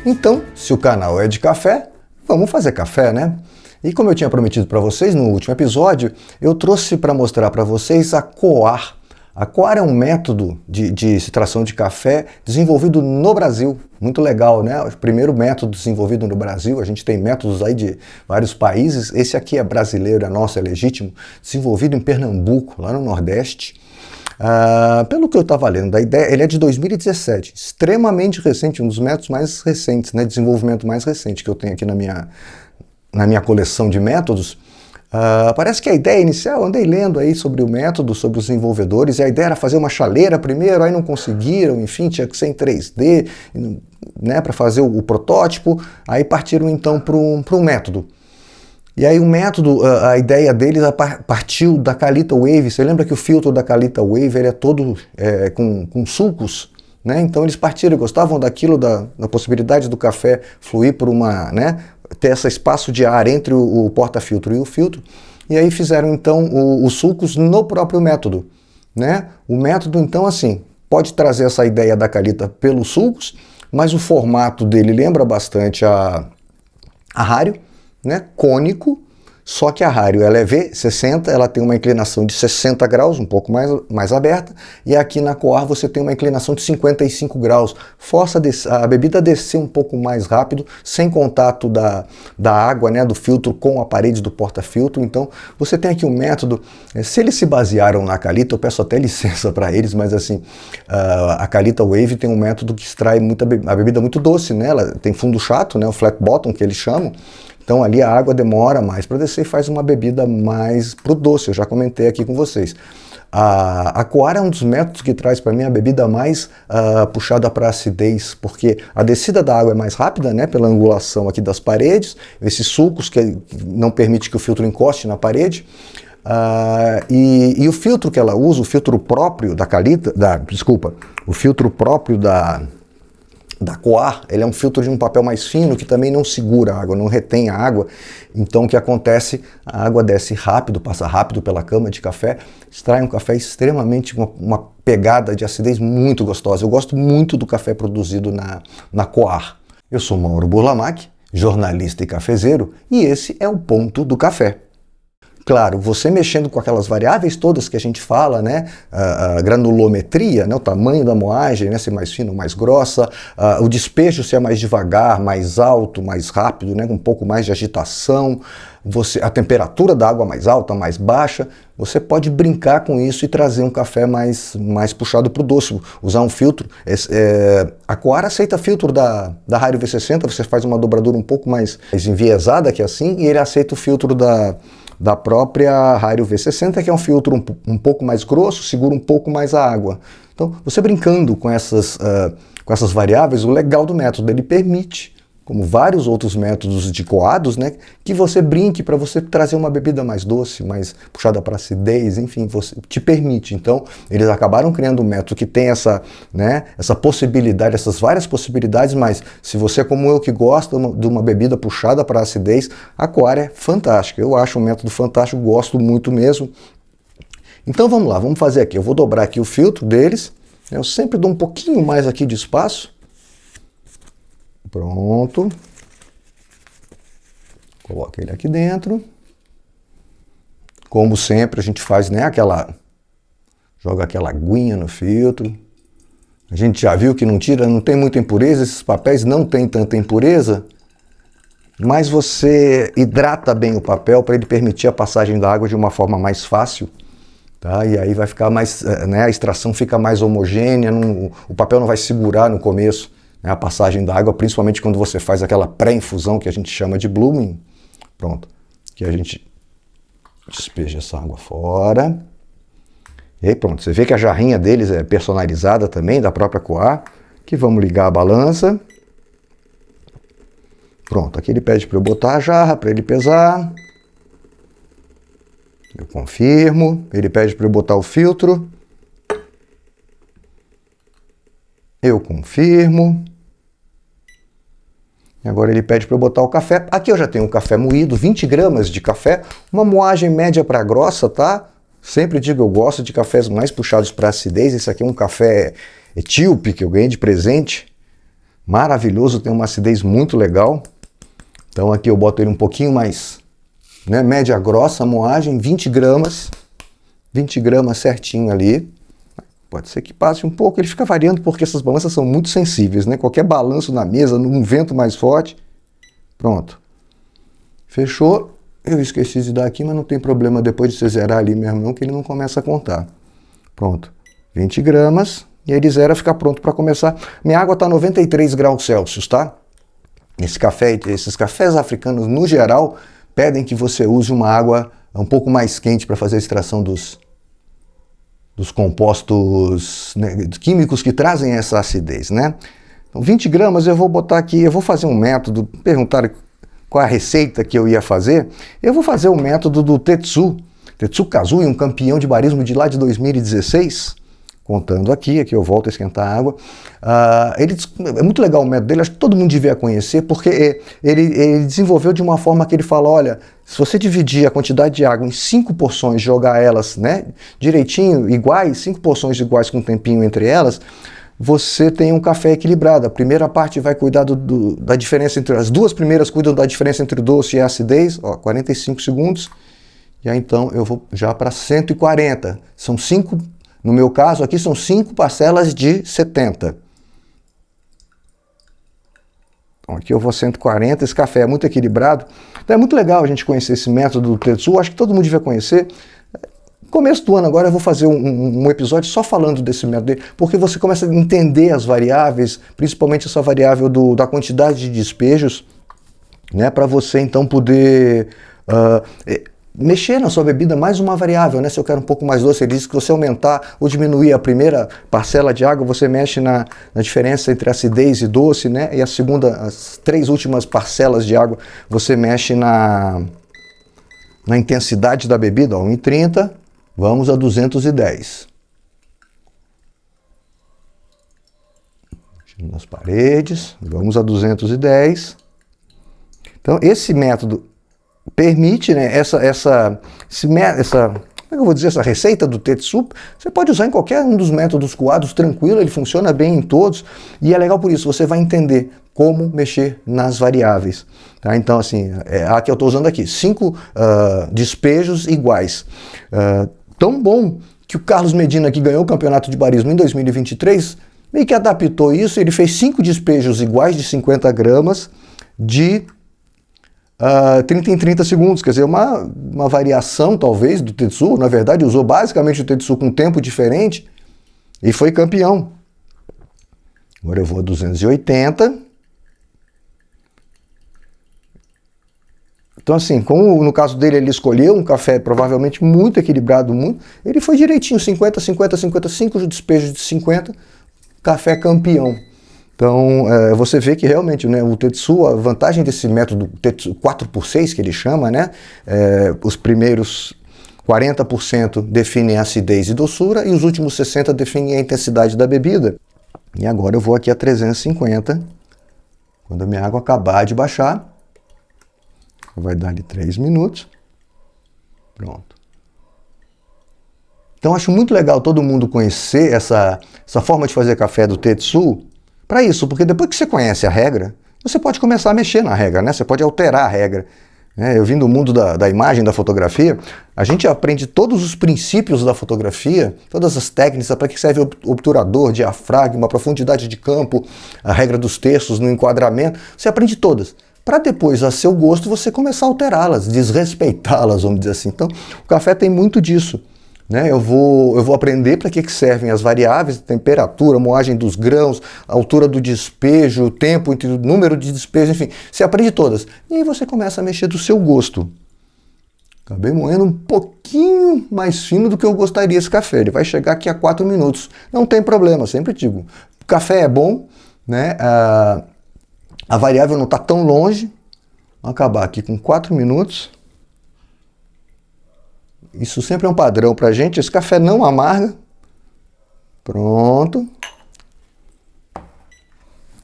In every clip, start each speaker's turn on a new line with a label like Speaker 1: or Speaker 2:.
Speaker 1: Então, se o canal é de café, vamos fazer café, né? E como eu tinha prometido para vocês no último episódio, eu trouxe para mostrar para vocês a coar. A coar é um método de extração de café desenvolvido no Brasil. Muito legal, né? O primeiro método desenvolvido no Brasil. A gente tem métodos aí de vários países. Esse aqui é brasileiro, é nosso, é legítimo. Desenvolvido em Pernambuco, lá no Nordeste. Pelo que eu estava lendo da ideia, ele é de 2017. Extremamente recente, um dos métodos mais recentes, né? Desenvolvimento mais recente que eu tenho aqui na minha coleção de métodos. Parece que a ideia inicial, eu andei lendo aí sobre o método, sobre os desenvolvedores, e a ideia era fazer uma chaleira primeiro, aí não conseguiram, enfim, tinha que ser em 3D, né, para fazer o protótipo, aí partiram então para um método. E aí o método, a ideia deles partiu da Kalita Wave. Você lembra que o filtro da Kalita Wave ele é todo com sulcos? Né? Então eles partiram, gostavam daquilo, da possibilidade do café fluir por ter esse espaço de ar entre o porta-filtro e o filtro, e aí fizeram então os sulcos no próprio método. Né? O método então assim, pode trazer essa ideia da Kalita pelos sulcos, mas o formato dele lembra bastante a Hario, né? Cônico, só que a Hario ela é V60, ela tem uma inclinação de 60 graus, um pouco mais aberta, e aqui na coar você tem uma inclinação de 55 graus. Força a bebida a descer um pouco mais rápido, sem contato da água, né, do filtro com a parede do porta-filtro. Então você tem aqui um método, se eles se basearam na Kalita, eu peço até licença para eles, mas assim, a Kalita Wave tem um método que extrai a bebida muito doce, né? Ela tem fundo chato, né, o flat bottom que eles chamam. Então ali a água demora mais para descer e faz uma bebida mais pro doce, eu já comentei aqui com vocês. A coar é um dos métodos que traz para mim a bebida mais puxada para acidez, porque a descida da água é mais rápida, né, pela angulação aqui das paredes, esses sulcos que não permite que o filtro encoste na parede. E o filtro que ela usa, o filtro próprio da Kalita, o filtro próprio da coar, ele é um filtro de um papel mais fino que também não segura a água, não retém a água. Então o que acontece? A água desce rápido, passa rápido pela cama de café, extrai um café extremamente, uma pegada de acidez muito gostosa. Eu gosto muito do café produzido na coar. Eu sou Mauro Burlamac, jornalista e cafezeiro, e esse é o Ponto do Café. Claro, você mexendo com aquelas variáveis todas que a gente fala, né? A granulometria, né? O tamanho da moagem, né? Se é mais fina ou mais grossa, o despejo se é mais devagar, mais alto, mais rápido, né? Com um pouco mais de agitação, a temperatura da água mais alta, mais baixa, você pode brincar com isso e trazer um café mais puxado para o doce, usar um filtro. A coar aceita filtro da Hario V60, você faz uma dobradura um pouco mais enviesada que assim, e ele aceita o filtro da própria Hario V60, que é um filtro um pouco mais grosso, segura um pouco mais a água. Então, você brincando com essas variáveis, o legal do método, ele permite, como vários outros métodos de coados, né, que você brinque para você trazer uma bebida mais doce, mais puxada para acidez, enfim, você te permite. Então, eles acabaram criando um método que tem essa possibilidade, essas várias possibilidades, mas se você, como eu, que gosta de uma bebida puxada para acidez, a coar é fantástica. Eu acho um método fantástico, gosto muito mesmo. Então, vamos lá, vamos fazer aqui. Eu vou dobrar aqui o filtro deles, eu sempre dou um pouquinho mais aqui de espaço. Pronto. Coloca ele aqui dentro. Como sempre, a gente faz, né, joga aquela aguinha no filtro. A gente já viu que não tem muita impureza, esses papéis não tem tanta impureza, mas você hidrata bem o papel para ele permitir a passagem da água de uma forma mais fácil. Tá? E aí vai ficar mais, né, a extração fica mais homogênea, o papel não vai segurar no começo a passagem da água, principalmente quando você faz aquela pré-infusão que a gente chama de blooming. Pronto, que a gente despeja essa água fora. E aí pronto, você vê que a jarrinha deles é personalizada também, da própria coar, que vamos ligar a balança. Pronto, aqui ele pede para eu botar a jarra, para ele pesar. Eu confirmo, ele pede para eu botar o filtro. Eu confirmo. Agora ele pede para eu botar o café. Aqui eu já tenho um café moído, 20 gramas de café, uma moagem média para grossa, tá? Sempre digo, eu gosto de cafés mais puxados para acidez. Esse aqui é um café etíope que eu ganhei de presente maravilhoso, tem uma acidez muito legal. Então aqui eu boto ele um pouquinho mais, né, média grossa, a moagem, 20 gramas certinho ali. Pode ser que passe um pouco, ele fica variando porque essas balanças são muito sensíveis, né? Qualquer balanço na mesa, num vento mais forte, pronto. Fechou. Eu esqueci de dar aqui, mas não tem problema depois de você zerar ali mesmo não, que ele não começa a contar. Pronto, 20 gramas, e aí ele zera, fica pronto para começar. Minha água está 93 graus Celsius, tá? Esses cafés africanos, no geral, pedem que você use uma água um pouco mais quente para fazer a extração dos compostos, né, químicos que trazem essa acidez, né? Então, 20 gramas eu vou botar aqui, eu vou fazer um método, perguntaram qual a receita que eu ia fazer, eu vou fazer o método do Tetsu Kazui, um campeão de barismo de lá de 2016, contando aqui eu volto a esquentar a água. É muito legal o método dele, acho que todo mundo devia conhecer, porque ele desenvolveu de uma forma que ele fala, olha, se você dividir a quantidade de água em 5 porções, jogar elas, né, direitinho, iguais, 5 porções iguais com um tempinho entre elas, você tem um café equilibrado. A primeira parte vai cuidar da diferença entre... As duas primeiras cuidam da diferença entre o doce e a acidez, 45 segundos, e aí então eu vou já para 140. São 5, no meu caso aqui são 5 parcelas de 70. Então aqui eu vou 140, esse café é muito equilibrado. Então é muito legal a gente conhecer esse método do Tetsu, acho que todo mundo devia conhecer. Começo do ano agora eu vou fazer um episódio só falando desse método dele, porque você começa a entender as variáveis, principalmente essa variável da quantidade de despejos, né, para você então poder mexer na sua bebida mais uma variável, né? Se eu quero um pouco mais doce, ele diz que você aumentar ou diminuir a primeira parcela de água, você mexe na diferença entre acidez e doce, né? E as 3 últimas parcelas de água, você mexe na intensidade da bebida, 1,30. Vamos a 210. Nas paredes, vamos a 210. Então, esse método permite, né, como é que eu vou dizer, essa receita do Tetsu, você pode usar em qualquer um dos métodos coados, tranquilo, ele funciona bem em todos, e é legal por isso, você vai entender como mexer nas variáveis. Tá? Então, assim, a que eu estou usando aqui, 5 despejos iguais. Tão bom que o Carlos Medina, que ganhou o campeonato de barismo em 2023, meio que adaptou isso, ele fez 5 despejos iguais de 50 gramas de 30 em 30 segundos, quer dizer, uma variação talvez do Tetsu, na verdade usou basicamente o Tetsu com tempo diferente e foi campeão. Agora eu vou a 280. Então assim, como no caso dele ele escolheu um café provavelmente muito equilibrado, ele foi direitinho, 50, 50, 55, despejos de 50, café campeão. Então, você vê que realmente, né, o Tetsu, a vantagem desse método Tetsu 4x6, que ele chama, né, os primeiros 40% definem a acidez e doçura e os últimos 60% definem a intensidade da bebida. E agora eu vou aqui a 350, quando a minha água acabar de baixar, vai dar ali 3 minutos, pronto. Então, acho muito legal todo mundo conhecer essa forma de fazer café do Tetsu, para isso, porque depois que você conhece a regra, você pode começar a mexer na regra, né? Você pode alterar a regra. Eu vim do mundo da imagem, da fotografia, a gente aprende todos os princípios da fotografia, todas as técnicas, para que serve o obturador, diafragma, profundidade de campo, a regra dos terços no enquadramento, você aprende todas. Para depois, a seu gosto, você começar a alterá-las, desrespeitá-las, vamos dizer assim. Então, o café tem muito disso. Né? Eu vou aprender para que servem as variáveis, temperatura, moagem dos grãos, altura do despejo, tempo, número de despejo, enfim, você aprende todas. E aí você começa a mexer do seu gosto. Acabei moendo um pouquinho mais fino do que eu gostaria esse café, ele vai chegar aqui a 4 minutos. Não tem problema, sempre digo, o café é bom, né? A variável não está tão longe, vou acabar aqui com 4 minutos. Isso sempre é um padrão para a gente. Esse café não amarga. Pronto.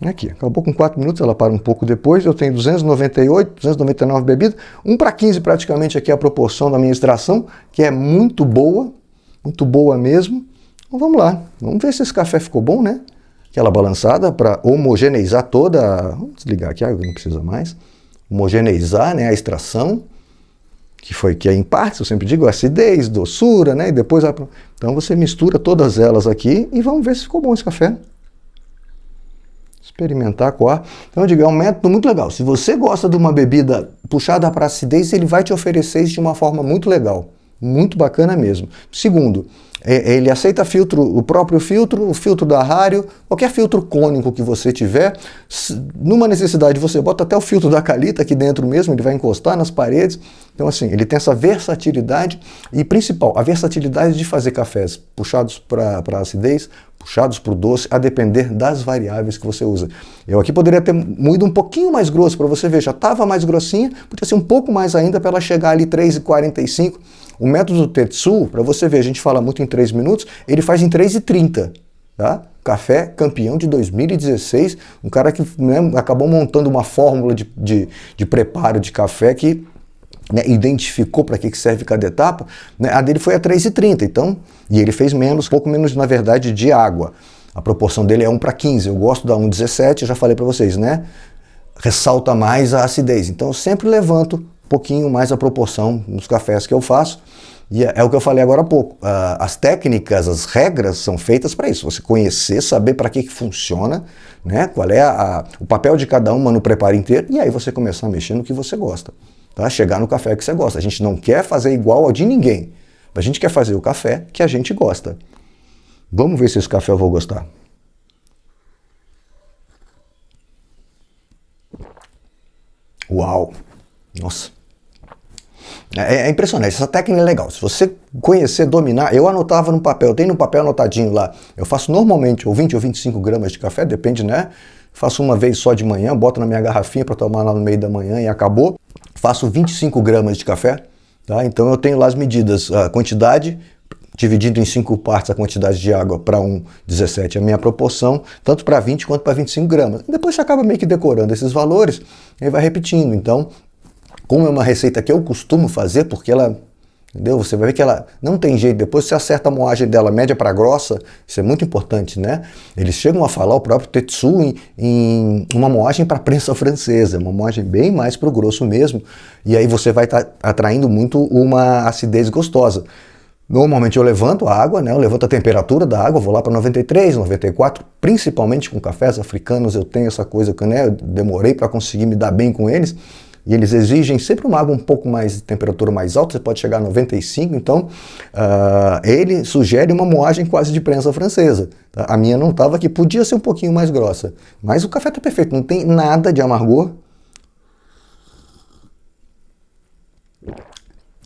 Speaker 1: Aqui, acabou com 4 minutos, ela para um pouco depois. Eu tenho 298, 299 bebidas. 1:15 praticamente aqui é a proporção da minha extração, que é muito boa mesmo. Então vamos lá, vamos ver se esse café ficou bom, né? aquela balançada para homogeneizar toda. Vamos desligar aqui, não precisa mais. Homogeneizar, né, a extração, que é em partes, eu sempre digo, acidez, doçura, né, e depois. Então você mistura todas elas aqui e vamos ver se ficou bom esse café. Experimentar a coar. Então eu digo, é um método muito legal. Se você gosta de uma bebida puxada para acidez, ele vai te oferecer isso de uma forma muito legal. Muito bacana mesmo. Segundo, ele aceita filtro, o próprio filtro, o filtro da Hario, qualquer filtro cônico que você tiver. Numa necessidade, você bota até o filtro da Kalita aqui dentro mesmo, ele vai encostar nas paredes. Então assim, ele tem essa versatilidade e principal, a versatilidade de fazer cafés puxados para acidez, puxados para o doce, a depender das variáveis que você usa. Eu aqui poderia ter moído um pouquinho mais grosso para você ver, já estava mais grossinha, podia ser um pouco mais ainda para ela chegar ali 3,45. O método Tetsu, para você ver, a gente fala muito em 3 minutos, ele faz em 3,30. Tá? Café campeão de 2016, um cara que, né, acabou montando uma fórmula de preparo de café que, né, identificou para que serve cada etapa, né, a dele foi a 3,30, então, e ele fez menos, pouco menos, na verdade, de água. A proporção dele é 1:15, eu gosto da 1:17, já falei para vocês, né? Ressalta mais a acidez, então eu sempre levanto um pouquinho mais a proporção nos cafés que eu faço, e é o que eu falei agora há pouco, as técnicas, as regras são feitas para isso, você conhecer, saber para que funciona, né? Qual é o papel de cada uma no preparo inteiro, e aí você começar a mexer no que você gosta. Tá? Chegar no café que você gosta. A gente não quer fazer igual ao de ninguém. A gente quer fazer o café que a gente gosta. Vamos ver se esse café eu vou gostar. Uau! Nossa! É impressionante. Essa técnica é legal. Se você conhecer, dominar, eu anotava no papel. Eu tenho no papel anotadinho lá. Eu faço normalmente ou 20 ou 25 gramas de café, depende, né? Faço uma vez só de manhã, boto na minha garrafinha para tomar lá no meio da manhã e acabou. Faço 25 gramas de café, tá? Então eu tenho lá as medidas, a quantidade, dividido em 5 partes a quantidade de água para 1,17 a minha proporção, tanto para 20 quanto para 25 gramas. Depois você acaba meio que decorando esses valores e vai repetindo. Então, como é uma receita que eu costumo fazer, porque ela, entendeu? Você vai ver que ela não tem jeito, depois você acerta a moagem dela média para grossa, isso é muito importante, né? Eles chegam a falar, o próprio Tetsu, em uma moagem para prensa francesa, uma moagem bem mais para o grosso mesmo, e aí você vai estar atraindo muito uma acidez gostosa. Normalmente eu levanto a água, né? Eu levanto a temperatura da água, vou lá para 93, 94, principalmente com cafés africanos, eu tenho essa coisa que, né, eu demorei para conseguir me dar bem com eles, e eles exigem sempre uma água um pouco mais de temperatura mais alta, você pode chegar a 95, então ele sugere uma moagem quase de prensa francesa. Tá? A minha não estava aqui, podia ser um pouquinho mais grossa, mas o café está perfeito, não tem nada de amargor.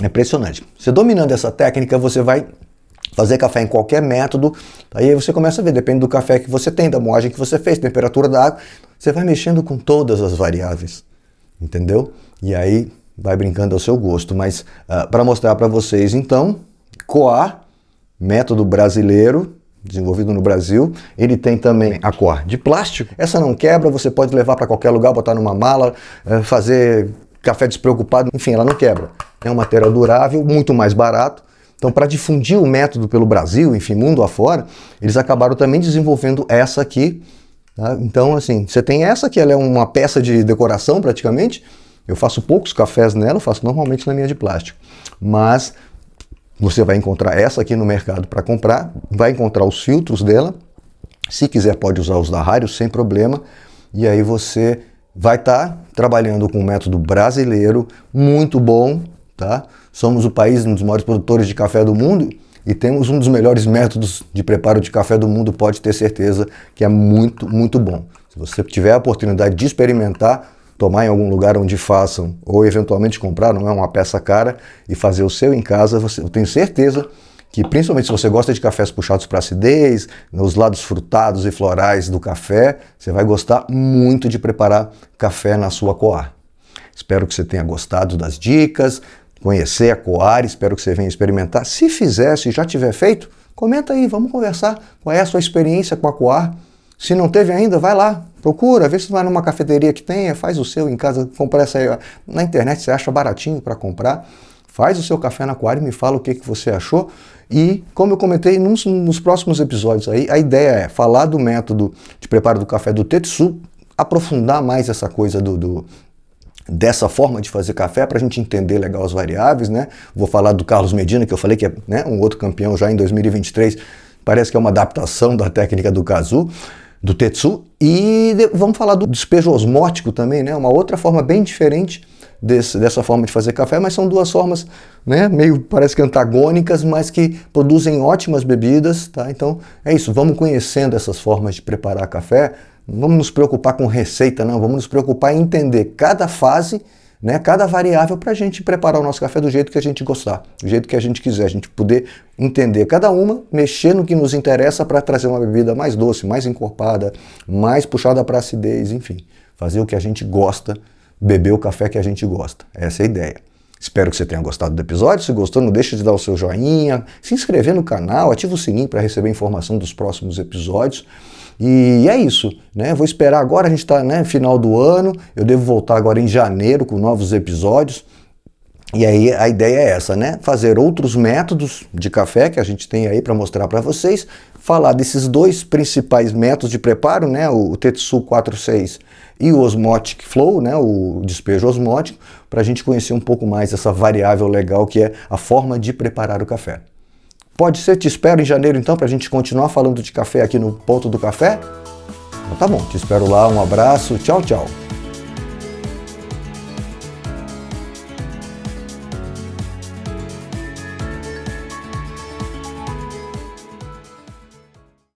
Speaker 1: É impressionante. Você dominando essa técnica, você vai fazer café em qualquer método, aí você começa a ver, depende do café que você tem, da moagem que você fez, temperatura da água, você vai mexendo com todas as variáveis. Entendeu? E aí vai brincando ao seu gosto. Mas para mostrar para vocês, então, coar, método brasileiro, desenvolvido no Brasil. Ele tem também a coar de plástico. Essa não quebra, você pode levar para qualquer lugar, botar numa mala, fazer café despreocupado. Enfim, ela não quebra. É um material durável, muito mais barato. Então, para difundir o método pelo Brasil, enfim, mundo afora, eles acabaram também desenvolvendo essa aqui. Tá? Então, assim, você tem essa que ela é uma peça de decoração praticamente. Eu faço poucos cafés nela, faço normalmente na minha de plástico. Mas você vai encontrar essa aqui no mercado para comprar, vai encontrar os filtros dela. Se quiser pode usar os da Hario sem problema. E aí você vai estar trabalhando com um método brasileiro muito bom. Tá? Somos o país, um dos maiores produtores de café do mundo. E temos um dos melhores métodos de preparo de café do mundo, pode ter certeza que é muito, muito bom. Se você tiver a oportunidade de experimentar, tomar em algum lugar onde façam, ou eventualmente comprar, não é uma peça cara, e fazer o seu em casa, eu tenho certeza que, principalmente se você gosta de cafés puxados para acidez, nos lados frutados e florais do café, você vai gostar muito de preparar café na sua coar. Espero que você tenha gostado das dicas, conhecer a coar, espero que você venha experimentar. Se fizer, se já tiver feito, comenta aí, vamos conversar. Qual é a sua experiência com a coar? Se não teve ainda, vai lá, procura, vê se vai numa cafeteria que tenha, faz o seu em casa, compra essa aí. Na internet você acha baratinho para comprar. faz o seu café no aquário, me fala o que você achou. E, como eu comentei nos próximos episódios aí, a ideia é falar do método de preparo do café do Tetsu, aprofundar mais essa coisa dessa forma de fazer café para a gente entender legal as variáveis, né? Vou falar do Carlos Medina, que eu falei que é, né, um outro campeão já em 2023, parece que é uma adaptação da técnica do Tetsu, e vamos falar do despejo osmótico também, né? Uma outra forma bem diferente dessa forma de fazer café, mas são duas formas, né, meio parece que antagônicas, mas que produzem ótimas bebidas, tá? Então é isso, vamos conhecendo essas formas de preparar café, não vamos nos preocupar com receita, não, vamos nos preocupar em entender cada fase, né, cada variável para a gente preparar o nosso café do jeito que a gente gostar, do jeito que a gente quiser, a gente poder entender cada uma, mexer no que nos interessa para trazer uma bebida mais doce, mais encorpada, mais puxada para acidez, enfim, fazer o que a gente gosta, beber o café que a gente gosta. Essa é a ideia. Espero que você tenha gostado do episódio. Se gostou, não deixe de dar o seu joinha, se inscrever no canal, ativa o sininho para receber informação dos próximos episódios. E é isso, né? Vou esperar agora, a gente está, né, final do ano, eu devo voltar agora em janeiro com novos episódios. E aí a ideia é essa, né? Fazer outros métodos de café que a gente tem aí para mostrar para vocês, falar desses dois principais métodos de preparo, né? O Tetsu 46 e o Osmotic Flow, né? O despejo osmótico, para a gente conhecer um pouco mais essa variável legal que é a forma de preparar o café. Pode ser, te espero em janeiro então para a gente continuar falando de café aqui no Ponto do Café? Então tá bom, te espero lá, um abraço, tchau, tchau.